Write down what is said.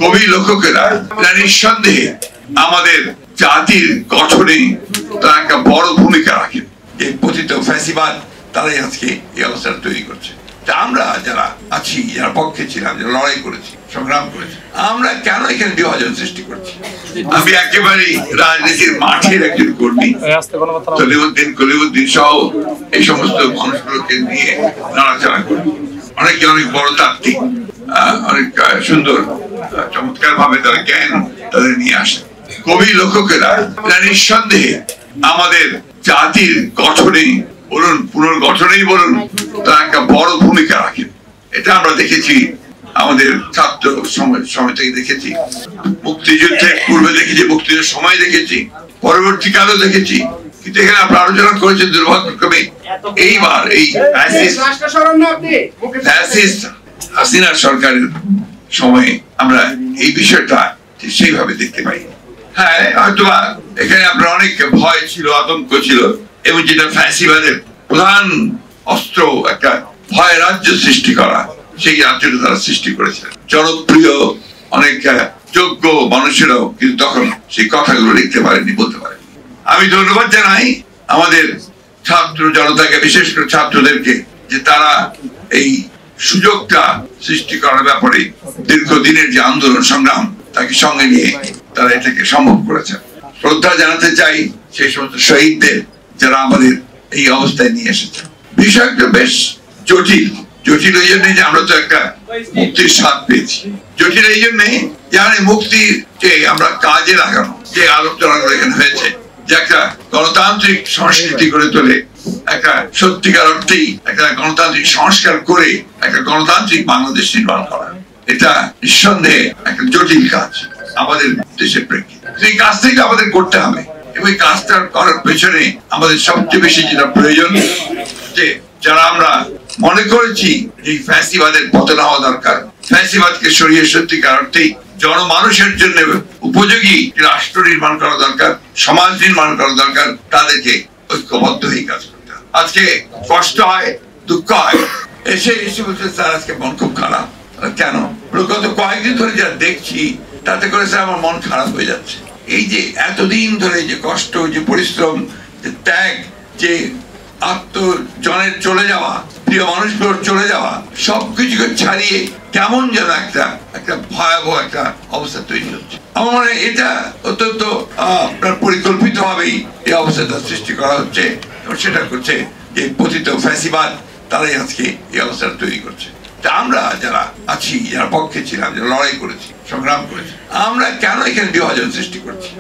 কবি লেখকেরা নিঃসন্দেহে আমাদের জাতির গঠনে তারা একটা বড় ভূমিকা রাখেন। এই পতিত ফ্যাসিবাদ তারাই আজকে এই অবস্থাটা তৈরি করছে। আমরা যারা আছি, যারা পক্ষে ছিলাম, যারা লড়াই করেছি, সংগ্রাম করেছি, আমরা কেন এখানে বিভাজন সৃষ্টি করছি? আমি একেবারেই রাজনীতির মাঠের একজন কর্মী। কলিমুদ্দিন সহ এই সমস্ত মানুষগুলোকে নিয়ে নাড়াচাড়া করি। অনেকে অনেক বড় তাত্ত্বিক, অনেক সুন্দর চমৎকার ভাবে তারা জ্ঞান তাদের নিয়ে আসে। কবি লেখকেরা নিঃসন্দেহে আমাদের জাতির গঠনে বলুন, পুনর্গঠনেই বলুন, তারা একটা বড় ভূমিকা রাখেন। এটা আমরা দেখেছি, আমাদের ছাত্র সময় থেকে দেখেছি, মুক্তিযুদ্ধের পূর্বে দেখেছি, মুক্তিযুদ্ধের সময় দেখেছি, পরবর্তীকালেও দেখেছি। কিন্তু এখানে আপনারা আলোচনা করেছেন দুর্ভাগ্যক্রমে এইবার এই হাসিনার সরকারের সময়ে আমরা এই বিষয়টা সেইভাবে দেখতে পাই। হ্যাঁ, হয়তোবা এখানে আপনার অনেক ভয় ছিল, আতঙ্ক ছিল, এবং যেটা ফ্যাসিবাদের প্রধান অস্ত্র, একটা ভয় রাজ্য সৃষ্টি করা, সেই রাজ্যটা তারা সৃষ্টি করেছিলেন। জনপ্রিয় অনেক যোগ্য মানুষেরাও কিন্তু তখন সেই কথাগুলো লিখতে পারেনি, বলতে পারেনি। আমি ধন্যবাদ জানাই আমাদের ছাত্র জনতাকে, বিশেষ করে ছাত্রদেরকে, যে তারা এই সুযোগটা সৃষ্টি করার ব্যাপারে দীর্ঘদিনের যে আন্দোলন সংগ্রাম তাকে সঙ্গে নিয়ে তারা এটাকে সম্ভব করেছেন। শ্রদ্ধা জানাতে চাই সেই সমস্ত শহীদদের যারা আমাদের এই অবস্থায় নিয়ে এসেছে। বিষয়টা বেশ জটিল। জটিল এই জন্যই যে আমরা তো একটা মুক্তির স্বাদ পেয়েছি। জটিল এই জন্যই যে মুক্তিকে আমরা কাজে লাগানো, যে আলোচনাগুলো এখানে হয়েছে, যে একটা গণতান্ত্রিক সংস্কৃতি গড়ে তোলে, একটা সত্যিকার অর্থেই একটা গণতান্ত্রিক সংস্কার করে একটা গণতান্ত্রিক বাংলাদেশ নির্মাণ করা, এটা নিঃসন্দেহে একটা জটিল কাজ আমাদের দেশের প্রেক্ষিতে। এই কাজটাই আমাদের করতে হবে, এবং এই কাজটা করার পেছনে আমাদের সবচেয়ে বেশি যেটা প্রয়োজন, যে যারা আমরা মনে করেছি যে ফ্যাসিবাদের পতন হওয়া দরকার, ফ্যাসিবাদকে সরিয়ে সত্যিকার অর্থেই জনমানুষের জন্য উপযোগী রাষ্ট্র নির্মাণ করা দরকার, সমাজ নির্মাণ করা দরকার, তাদেরকে ঐক্যবদ্ধ হয়ে কাজ করতে হবে। আজকে কষ্ট হয়, দুঃখ হয়, এসে বলছে স্যার আজকে মন খুব খারাপ। কেন? গত কয়েকদিন ধরে যা দেখছি তাতে করে স্যার আমার মন খারাপ হয়ে যাচ্ছে। এই যে এতদিন ধরে যে কষ্ট, যে পরিশ্রম, যে ত্যাগ, যে আত্মজনের চলে যাওয়া, প্রিয় মানুষগুলোর চলে যাওয়া, সবকিছুকে ছাড়িয়ে কেমন যেন একটা ভয়াবহ একটা অবস্থা তৈরি হচ্ছে। আমার মনে হয় এটা অত্যন্ত আপনার পরিকল্পিত ভাবেই এই অবস্থাটা সৃষ্টি করা হচ্ছে, এবং সেটা করছে যে পতিত ফ্যাসিবাদ তারাই আজকে এই অবস্থাটা তৈরি করছে। আমরা যারা আছি, যারা পক্ষে ছিলাম, যারা লড়াই করেছি, সংগ্রাম করেছি, আমরা কেন এখানে বিভাজন সৃষ্টি করছি?